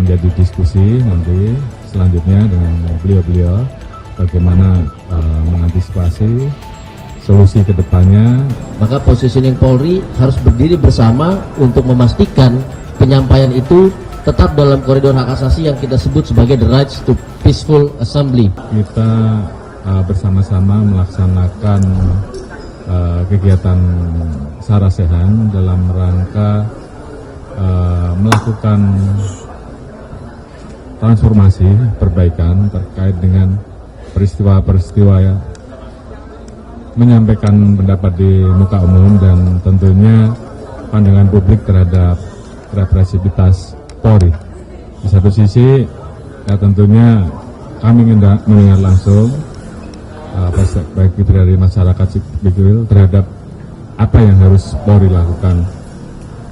menjadi diskusi nanti selanjutnya dengan beliau-beliau bagaimana mengantisipasi solusi ke depannya. Maka positioning Polri harus berdiri bersama untuk memastikan penyampaian itu tetap dalam koridor hak asasi yang kita sebut sebagai the rights to peaceful assembly. Kita bersama-sama melaksanakan kegiatan Sarasehan dalam rangka melakukan transformasi perbaikan terkait dengan peristiwa-peristiwa ya, menyampaikan pendapat di muka umum dan tentunya pandangan publik terhadap represivitas Polri. Di satu sisi ya tentunya kami ingin mendengar langsung perspektif dari masyarakat sipil terhadap apa yang harus Polri lakukan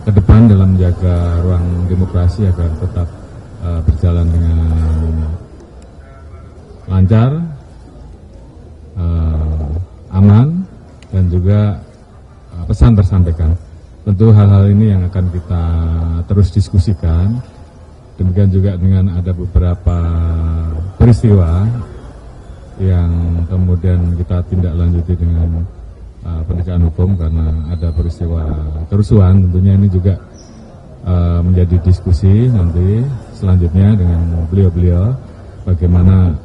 ke depan dalam menjaga ruang demokrasi agar tetap berjalan dengan lancar, aman, dan juga pesan tersampaikan. Tentu hal-hal ini yang akan kita terus diskusikan. Demikian juga dengan ada beberapa peristiwa yang kemudian kita tindak lanjuti dengan penegakan hukum karena ada peristiwa kerusuhan. Tentunya ini juga menjadi diskusi nanti selanjutnya dengan beliau-beliau bagaimana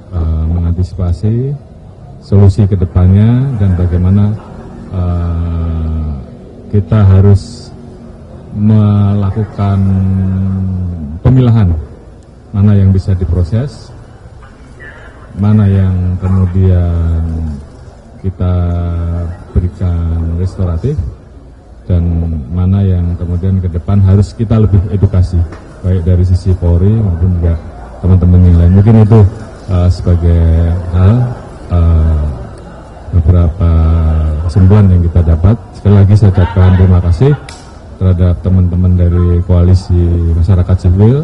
mengantisipasi solusi ke depannya dan bagaimana kita harus melakukan pemilahan mana yang bisa diproses, mana yang kemudian kita berikan restoratif, dan mana yang kemudian ke depan harus kita lebih edukasi, baik dari sisi Polri maupun juga teman-teman yang lain. Mungkin itu sebagai hal beberapa kesimpulan yang kita dapat. Sekali lagi saya ucapkan terima kasih terhadap teman-teman dari koalisi masyarakat sipil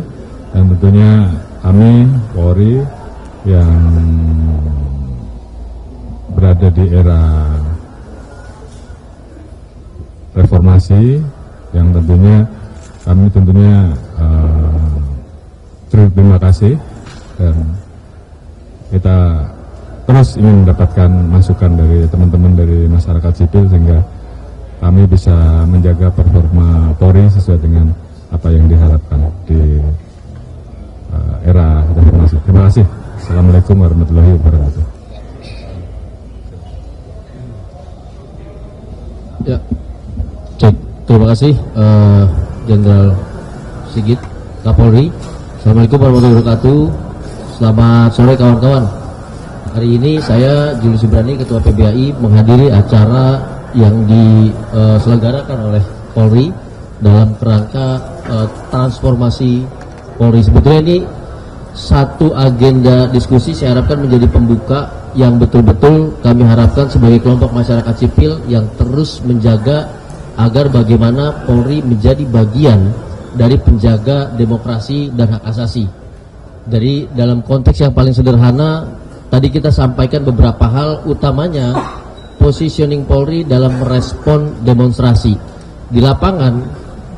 dan tentunya kami Polri yang berada di era reformasi yang tentunya kami terima kasih dan kita terus ingin mendapatkan masukan dari teman-teman dari masyarakat sipil sehingga kami bisa menjaga performa Polri sesuai dengan apa yang diharapkan di era reformasi. Terima kasih. Assalamualaikum warahmatullahi wabarakatuh. Ya, cek. Terima kasih Jenderal Sigit Kapolri. Assalamualaikum warahmatullahi wabarakatuh. Selamat sore kawan-kawan. Hari ini saya Julius Ibrani, Ketua PBAI, menghadiri acara yang diselenggarakan oleh Polri dalam kerangka transformasi Polri. Sebetulnya ini satu agenda diskusi saya harapkan menjadi pembuka yang betul-betul kami harapkan sebagai kelompok masyarakat sipil yang terus menjaga agar bagaimana Polri menjadi bagian dari penjaga demokrasi dan hak asasi. Dari dalam konteks yang paling sederhana, tadi kita sampaikan beberapa hal, utamanya positioning Polri dalam merespon demonstrasi. Di lapangan,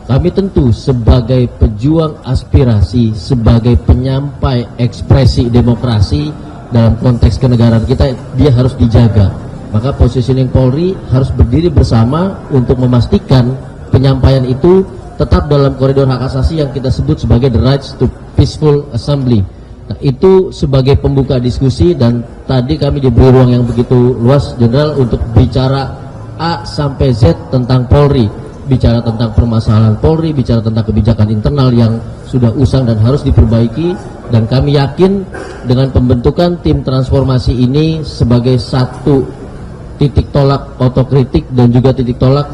kami tentu sebagai pejuang aspirasi, sebagai penyampai ekspresi demokrasi dalam konteks kenegaraan kita, dia harus dijaga. Maka positioning Polri harus berdiri bersama untuk memastikan penyampaian itu tetap dalam koridor hak asasi yang kita sebut sebagai the rights to peaceful assembly. Nah, itu sebagai pembuka diskusi dan tadi kami diberi ruang yang begitu luas, Jenderal, untuk bicara A sampai Z tentang Polri, bicara tentang permasalahan Polri, bicara tentang kebijakan internal yang sudah usang dan harus diperbaiki, dan kami yakin dengan pembentukan tim transformasi ini sebagai satu titik tolak otokritik dan juga titik tolak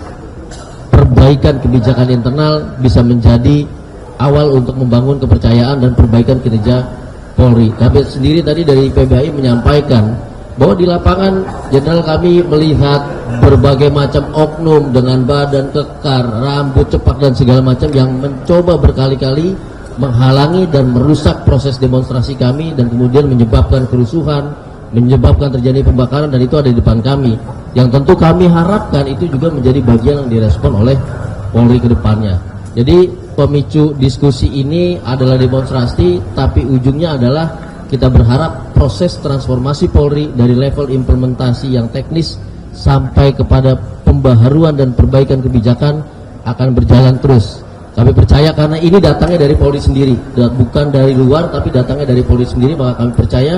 perbaikan kebijakan internal bisa menjadi awal untuk membangun kepercayaan dan perbaikan kinerja Polri. Kami sendiri tadi dari PBAI menyampaikan bahwa di lapangan, Jenderal, kami melihat berbagai macam oknum dengan badan kekar, rambut cepak dan segala macam yang mencoba berkali-kali menghalangi dan merusak proses demonstrasi kami dan kemudian menyebabkan kerusuhan, menyebabkan terjadi pembakaran, dan itu ada di depan kami. Yang tentu kami harapkan itu juga menjadi bagian yang direspon oleh Polri ke depannya. Jadi pemicu diskusi ini adalah demonstrasi, tapi ujungnya adalah kita berharap proses transformasi Polri dari level implementasi yang teknis sampai kepada pembaharuan dan perbaikan kebijakan akan berjalan terus. Kami percaya karena ini datangnya dari Polri sendiri, bukan dari luar, tapi datangnya dari Polri sendiri, maka kami percaya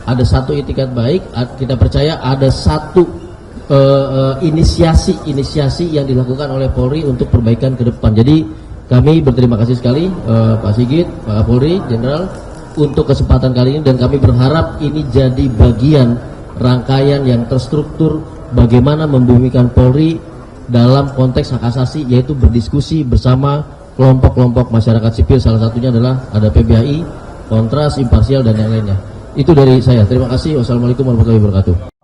ada satu itikat baik, kita percaya ada satu inisiasi yang dilakukan oleh Polri untuk perbaikan ke depan. Jadi kami berterima kasih sekali Pak Sigit, Pak Kapolri, Jenderal untuk kesempatan kali ini, dan kami berharap ini jadi bagian rangkaian yang terstruktur bagaimana membumikan Polri dalam konteks hak asasi, yaitu berdiskusi bersama kelompok-kelompok masyarakat sipil, salah satunya adalah ada PBHI, Kontras, Imparsial, dan yang lainnya. Itu dari saya. Terima kasih. Wassalamualaikum warahmatullahi wabarakatuh.